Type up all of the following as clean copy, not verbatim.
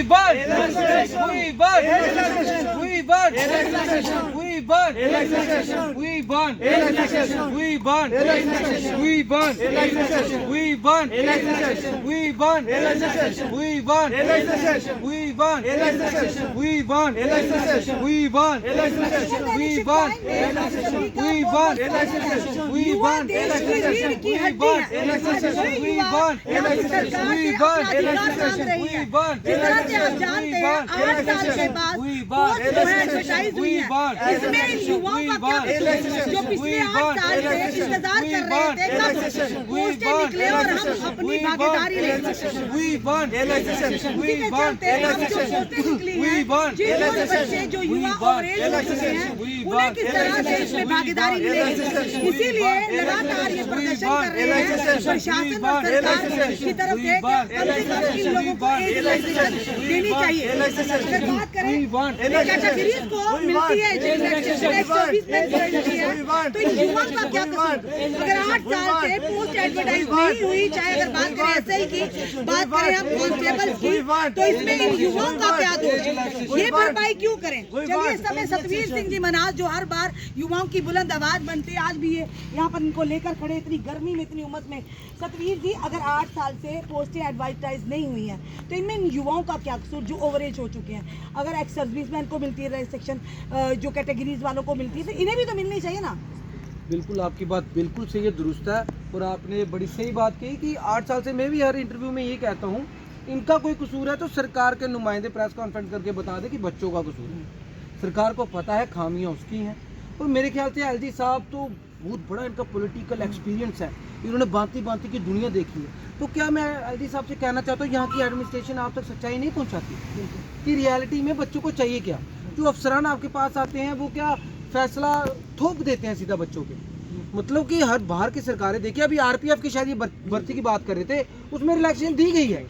burn. We burn. We burn. We burn. We burn. We burn. We burn. We burn. We burn. We burn. We burn. We burn. We burn. We burn. We burn. We burn. We burn. We burn. We burn. We burn. जितना से आप जानते हैं 8 साल के बाद post जो है एडवर्टाइज हुई है, इसमें इन युवाओं का क्या कसूर है जो पिछले 8 साल से इंतजार कर रहे थे कब पोस्टें निकले और हम अपनी भागीदारी ले सकें। उसी के चलते हम जो पोस्टें निकली हैं, जिन बच्चे जो युवा ओवरेज हो चुके हैं उन्हें किस तरह से इसमें भागीदारी मिलेगी, इसीलिए लगातार ये प्रदर्शन कर रहे हैं प्रशासन और सरकार की तरफ से कम इन लोगों को एज रिलैक्सेशन देनी चाहिए। अगर बात करें कैटेगरीज को मिलती है तो इन युवाओं का क्या कसूर? अगर 8 साल से पोस्ट एडवर्टाइज नहीं हुई, चाहे अगर बात करें एसआई की, बात करें हम कांस्टेबल्स की, तो इसमें इन युवाओं का क्या दोष? ये भरपाई क्यों करें? चलिए इस समय सतवीर सिंह जी मनाज जो हर बार युवाओं की बुलंद आवाज बनते हैं, आज भी ये यहाँ पर इनको लेकर खड़े इतनी गर्मी में, इतनी उमस में। सतवीर जी, अगर 8 साल से पोस्टें एडवर्टाइज नहीं हुई हैं तो इनमें इन युवाओं का क्या कसूर जो ओवरेज हो चुके हैं? अगर एक्स सर्विसमैन को मिलती है सेक्शन, जो कैटेगरीज वालों को मिलती है, तो इन्हें भी तो मिलनी चाहिए ना। बिल्कुल, आपकी बात बिल्कुल सही है, दुरुस्त है। और आपने बड़ी सही बात कही कि 8 साल से मैं भी हर इंटरव्यू में ये कहता हूँ, इनका कोई कसूर है तो सरकार के नुमाइंदे प्रेस कॉन्फ्रेंस करके बता दे कि बच्चों का कसूर है। सरकार को पता है खामियां उसकी हैं। और मेरे ख्याल से एलजी साहब तो बहुत बड़ा इनका पॉलिटिकल एक्सपीरियंस है, इन्होंने भांति की दुनिया देखी है। तो क्या मैं एलजी साहब से कहना चाहता हूँ, यहाँ की एडमिनिस्ट्रेशन आप तक सच्चाई नहीं पहुँचाती कि रियलिटी में बच्चों को चाहिए क्या? जो अफसरान आपके पास आते हैं वो क्या फैसला थोप देते हैं सीधा बच्चों के? मतलब कि हर बाहर की सरकारें, देखिए अभी आरपीएफ की शायद ये भर्ती की बात कर रहे थे, उसमें रिलैक्सेशन दी गई है,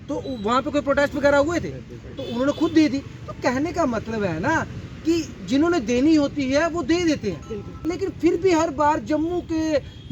तो वहाँ पे कोई प्रोटेस्ट वगैरह हुए थे तो उन्होंने खुद दे दी। तो कहने का मतलब है ना कि जिन्होंने देनी होती है वो दे देते हैं, लेकिन फिर भी हर बार जम्मू के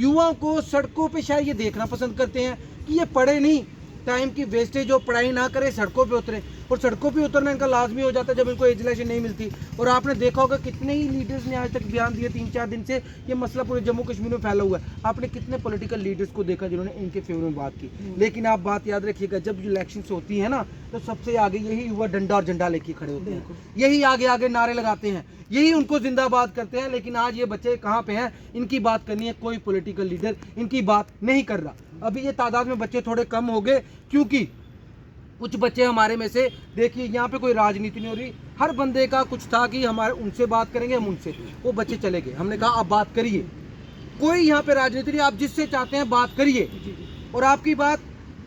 युवाओं को सड़कों पे शायद ये देखना पसंद करते हैं कि ये पढ़े नहीं, टाइम की वेस्टेज हो, पढ़ाई ना करे, सड़कों पे उतरे। और सड़कों पे उतरना इनका लाजमी हो जाता है जब इनको एज रिलैक्सेशन नहीं मिलती। और आपने देखा होगा कितने ही लीडर्स ने आज तक बयान दिए, 3-4 दिन से ये मसला पूरे जम्मू कश्मीर में फैला हुआ है। आपने कितने पॉलिटिकल लीडर्स को देखा जिन्होंने इनके फेवर में बात की। लेकिन आप बात याद रखिएगा, जब इलेक्शन होती है ना तो सबसे आगे यही युवा डंडा और झंडा लेके खड़े होते हैं, यही आगे आगे नारे लगाते हैं, यही उनको जिंदाबाद करते हैं। लेकिन आज ये बच्चे कहाँ पे हैं? इनकी बात करनी है, कोई पॉलिटिकल लीडर इनकी बात नहीं कर रहा। अभी ये तादाद में बच्चे थोड़े कम हो गए क्योंकि कुछ बच्चे हमारे में से, देखिए यहाँ पे कोई राजनीति नहीं हो रही, हर बंदे का कुछ था कि हमारे उनसे बात करेंगे, हम उनसे, वो बच्चे चले गए। हमने कहा आप बात करिए, कोई यहाँ पे राजनीति नहीं, आप जिससे चाहते हैं बात करिए। और आपकी बात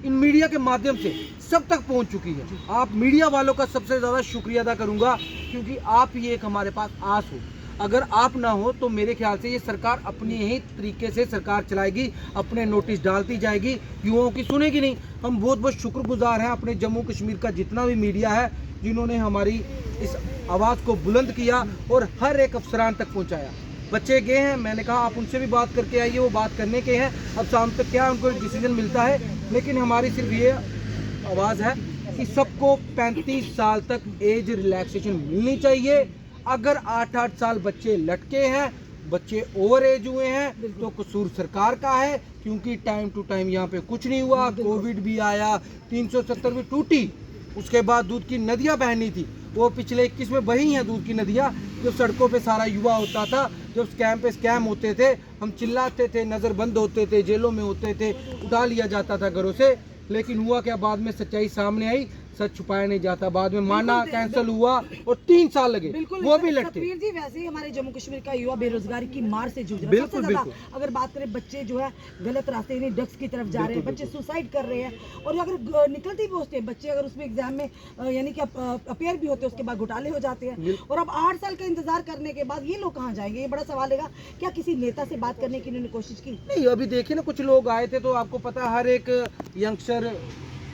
इन मीडिया के माध्यम से सब तक पहुँच चुकी है। आप मीडिया वालों का सबसे ज़्यादा शुक्रिया अदा करूँगा क्योंकि आप ही एक हमारे पास आस हो। अगर आप ना हो तो मेरे ख्याल से ये सरकार अपनी ही तरीके से सरकार चलाएगी, अपने नोटिस डालती जाएगी, युवाओं की सुनेगी नहीं। हम बहुत बहुत शुक्रगुजार हैं अपने जम्मू कश्मीर का जितना भी मीडिया है जिन्होंने हमारी इस आवाज़ को बुलंद किया और हर एक अफसरान तक पहुंचाया। बच्चे गए हैं, मैंने कहा आप उनसे भी बात करके आइए, वो बात करने के हैं। अब शाम तक क्या उनको डिसीजन मिलता है, लेकिन हमारी सिर्फ ये आवाज़ है कि सबको 35 साल तक एज रिलैक्सेशन मिलनी चाहिए। अगर 8-8 साल बच्चे लटके हैं, बच्चे ओवर एज हुए हैं, तो कसूर सरकार का है क्योंकि टाइम टू टाइम यहाँ पे कुछ नहीं हुआ। कोविड भी आया, 370 भी टूटी, उसके बाद दूध की नदियाँ बहनी थी, वो पिछले 21 में बही हैं दूध की नदियाँ। जब सड़कों पे सारा युवा होता था, जब स्कैम पे स्कैम होते थे, हम चिल्लाते थे, नज़र बंद होते थे, जेलों में होते थे, उठा लिया जाता था घरों से। लेकिन हुआ क्या, बाद में सच्चाई सामने आई, सच छुपाया नहीं जाता। बाद में माना कैंसिल हुआ और 3 साल लगे, वो भी लटके। सतवीर जी, वैसे ही हमारे जम्मू कश्मीर का युवा बेरोजगारी की मार से जूझ रहा है। बिल्कुल बिल्कुल। अगर बात करें, बच्चे जो है गलत रास्ते यानी ड्रग्स की तरफ जा रहे हैं, बच्चे सुसाइड कर रहे हैं। और अगर निकलती भी होते हैं बच्चे, अगर उसमें एग्जाम में यानी कि अपेयर भी होते हैं, उसके बाद घोटाले हो जाते हैं। और अब 8 साल का इंतजार करने के बाद ये लोग कहाँ जाएंगे, ये बड़ा सवाल है। क्या किसी नेता से बात करने की इन्होंने कोशिश की? नहीं, अभी देखिए ना, कुछ लोग आए थे तो आपको पता, हर एक यंगस्टर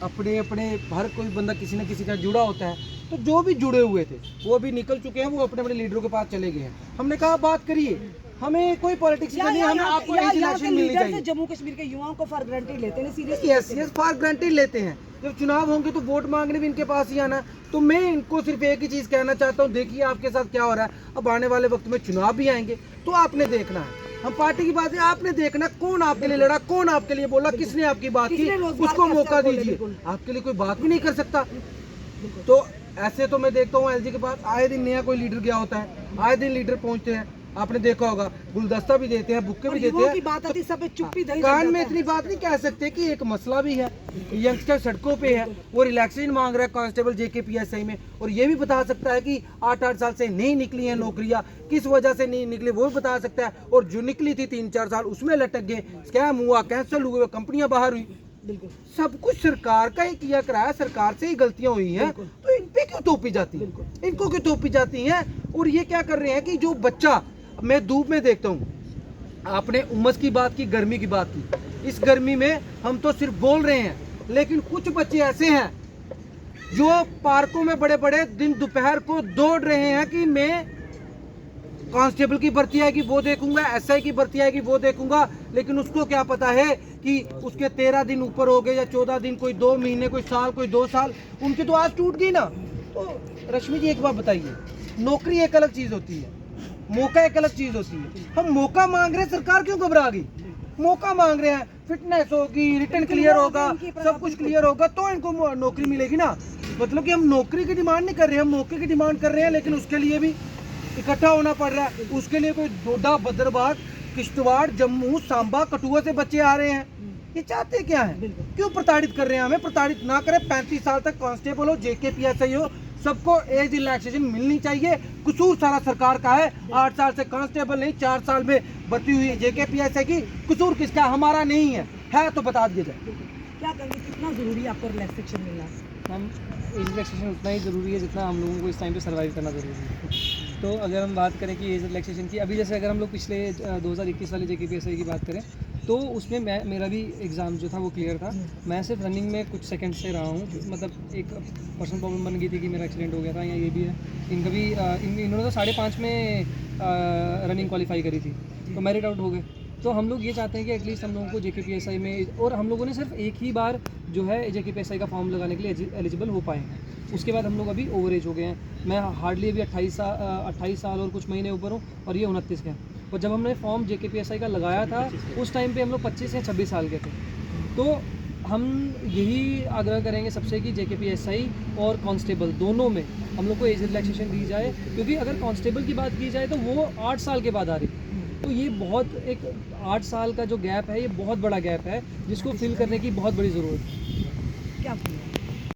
अपने अपने हर कोई बंदा किसी न किसी का जुड़ा होता है। तो जो भी जुड़े हुए थे वो भी निकल चुके हैं, वो अपने अपने लीडरों के पास चले गए हैं। हमने कहा बात करिए, हमें कोई पॉलिटिक्स का नहीं, हमें आपको एज रिलैक्सेशन मिलनी चाहिए। जम्मू कश्मीर के युवाओं को फॉर ग्रांटेड लेते हैं, सीरियसली? यस, फॉर ग्रांटेड लेते हैं। जब चुनाव होंगे तो वोट मांगने भी इनके पास ही आना है। तो मैं इनको सिर्फ एक ही चीज़ कहना चाहता हूँ, देखिए आपके साथ क्या हो रहा है। अब आने वाले वक्त में चुनाव भी आएंगे तो आपने देखना है, हम पार्टी की बात है, आपने देखना कौन आपके लिए लड़ा, कौन आपके लिए बोला, किसने आपकी बात की, उसको मौका दीजिए। आपके लिए कोई बात भी नहीं कर सकता। तो ऐसे तो मैं देखता हूँ एलजी के पास आए दिन नया कोई लीडर गया होता है, आए दिन लीडर पहुंचते हैं, आपने देखा होगा गुलदस्ता भी देते हैं, बुक्के भी देते हैं। की बात आती सब चुप्पी दही कान में इतनी बात नहीं कह सकते कि एक मसला भी है, यंगस्टर सड़कों पे है, वो रिलैक्सेशन मांग रहा है कांस्टेबल जेकेपीएसआई में, और ये भी बता सकता है कि 8-8 साल से नहीं निकली हैं नौकरियां, किस वजह से नहीं निकली वो भी बता सकता है। और जो निकली थी 3-4 साल उसमें लटक गए, स्कैम हुआ, कैंसिल हुए, कंपनियां बाहर हुई। सब कुछ सरकार का ही किया कराया, सरकार से ही गलतियां हुई हैं, तो इन पे क्यों थोपी जाती है, इनको क्यों थोपी जाती हैं। और ये क्या कर रहे हैं कि जो बच्चा, मैं धूप में देखता हूँ, आपने उमस की बात की, गर्मी की बात की, इस गर्मी में हम तो सिर्फ बोल रहे हैं, लेकिन कुछ बच्चे ऐसे हैं जो पार्कों में बड़े बड़े दिन दोपहर को दौड़ रहे हैं कि मैं कांस्टेबल की भर्ती आएगी वो देखूंगा, एसआई की भर्ती आएगी वो देखूंगा, लेकिन उसको क्या पता है कि उसके 13 दिन ऊपर हो गए या 14 दिन, कोई 2 महीने, कोई साल, कोई 2 साल, उनकी तो आज टूट गई ना। तो रश्मि जी एक बात बताइए, नौकरी एक अलग चीज होती है, मौका एक अलग चीज होती है। हम मौका मांग रहे हैं, सरकार क्यों घबरा गई? मौका मांग रहे हैं, फिटनेस होगी, रिटर्न क्लियर होगा, सब कुछ क्लियर होगा तो इनको नौकरी मिलेगी ना। मतलब कि हम नौकरी की डिमांड नहीं कर रहे हैं, हम मौके की डिमांड कर रहे हैं, लेकिन उसके लिए भी इकट्ठा होना पड़ रहा है। उसके लिए कोई डोडा, भद्रवाह, किश्तवाड़, जम्मू, सांबा, कठुआ से बच्चे आ रहे हैं। ये चाहते क्या है? क्यों प्रताड़ित कर रहे हैं? हमें प्रताड़ित ना करें। 35 साल तक कांस्टेबल हो, जेकेपीएसआई हो, सबको एज रिलैक्सेशन मिलनी चाहिए। कसूर सारा सरकार का है। 8 साल से कांस्टेबल नहीं, 4 साल में भर्ती हुई जेकेपीएसआई की, कसूर किसका? हमारा नहीं है तो बता दिया जाए। क्या कहेंगे, कितना जरूरी है आपको रिलैक्सेशन मिलना? हम एज रिलैक्सेशन उतना ही ज़रूरी है जितना हम लोगों को इस टाइम पे सर्वाइव करना ज़रूरी है। तो अगर हम बात करें कि एज रिलैक्सेशन की, अभी जैसे अगर हम लोग पिछले 2021 वाले जेकेपीएसआई की बात करें तो उसमें मेरा भी एग्ज़ाम जो था वो क्लियर था। मैं सिर्फ रनिंग में कुछ सेकंड से रहा हूँ, मतलब एक पर्सनल प्रॉब्लम बन गई थी कि मेरा एक्सीडेंट हो गया था, या ये भी है। इनका भी इन्होंने तो 5.5 में रनिंग क्वालिफाई करी थी, तो मेरिट आउट हो गए। तो हम लोग ये चाहते हैं कि एटलीस्ट हम लोगों को जेकेपीएसआई में, और हम लोगों ने सिर्फ एक ही बार जो है जेकेपीएसआई का फॉर्म लगाने के लिए एलिजिबल हो पाए हैं। उसके बाद हम लोग अभी ओवर एज हो गए हैं। मैं हार्डली अभी 28 साल और कुछ महीने ऊपर हूँ, और ये 29 के हैं। और जब हमने फॉर्म जेकेपीएसआई का लगाया था उस टाइम पे हम लोग 25 या 26 साल के थे। तो हम यही आग्रह करेंगे सबसे कि जेकेपीएसआई और कांस्टेबल दोनों में हम लोग को एज रिलैक्सेशन दी जाए, क्योंकि अगर कांस्टेबल की बात की जाए तो वो 8 साल के बाद आ रही, तो ये बहुत एक 8 साल का जो गैप है, ये बहुत बड़ा गैप है जिसको फिल करने की बहुत बड़ी ज़रूरत है। क्या